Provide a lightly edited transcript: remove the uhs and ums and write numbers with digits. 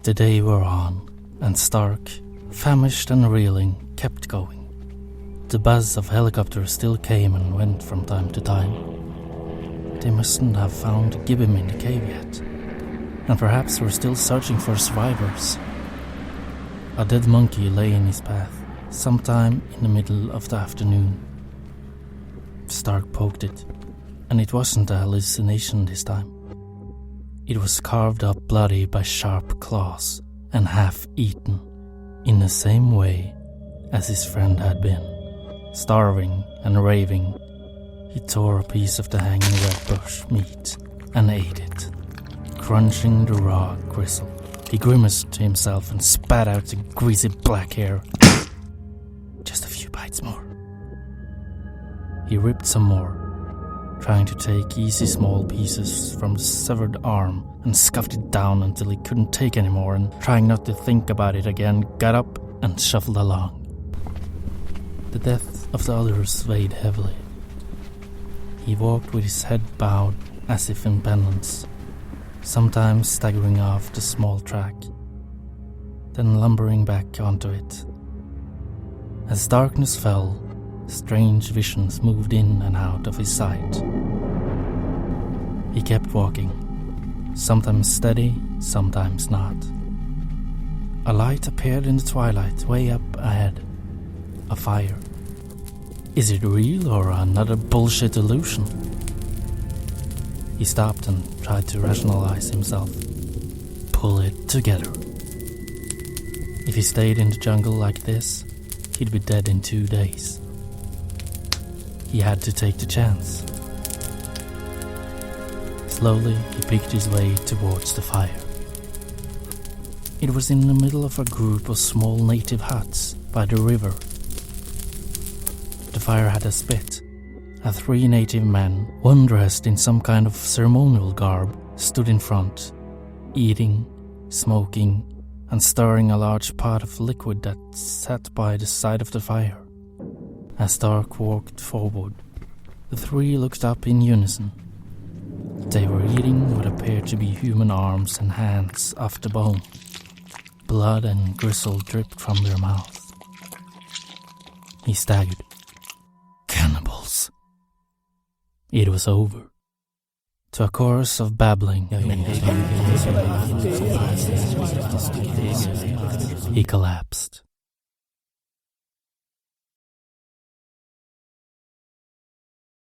The day wore on, and Stark, famished and reeling, kept going. The buzz of helicopters still came and went from time to time. They mustn't have found Gibbon in the cave yet, and perhaps were still searching for survivors. A dead monkey lay in his path, sometime in the middle of the afternoon. Stark poked it, and it wasn't a hallucination this time. It was carved up bloody by sharp claws and half-eaten in the same way as his friend had been. Starving and raving, he tore a piece of the hanging red bush meat and ate it, crunching the raw gristle. He grimaced to himself and spat out the greasy black hair. Just a few bites more. He ripped some more, trying to take easy small pieces from the severed arm, and scuffed it down until he couldn't take any more, and trying not to think about it again, got up and shuffled along. The death of the others weighed heavily. He walked with his head bowed as if in penance, sometimes staggering off the small track, then lumbering back onto it. As darkness fell, strange visions moved in and out of his sight. He kept walking, sometimes steady, sometimes not. A light appeared in the twilight way up ahead. A fire. Is it real or another bullshit illusion? He stopped and tried to rationalize himself. Pull it together. If he stayed in the jungle like this, he'd be dead in 2 days. He had to take the chance. Slowly, he picked his way towards the fire. It was in the middle of a group of small native huts by the river. The fire had a spit, and 3 native men, one dressed in some kind of ceremonial garb, stood in front, eating, smoking, and stirring a large pot of liquid that sat by the side of the fire. As Stark walked forward, the 3 looked up in unison. They were eating what appeared to be human arms and hands off the bone. Blood and gristle dripped from their mouths. He staggered. Cannibals. It was over. To a chorus of babbling, he collapsed.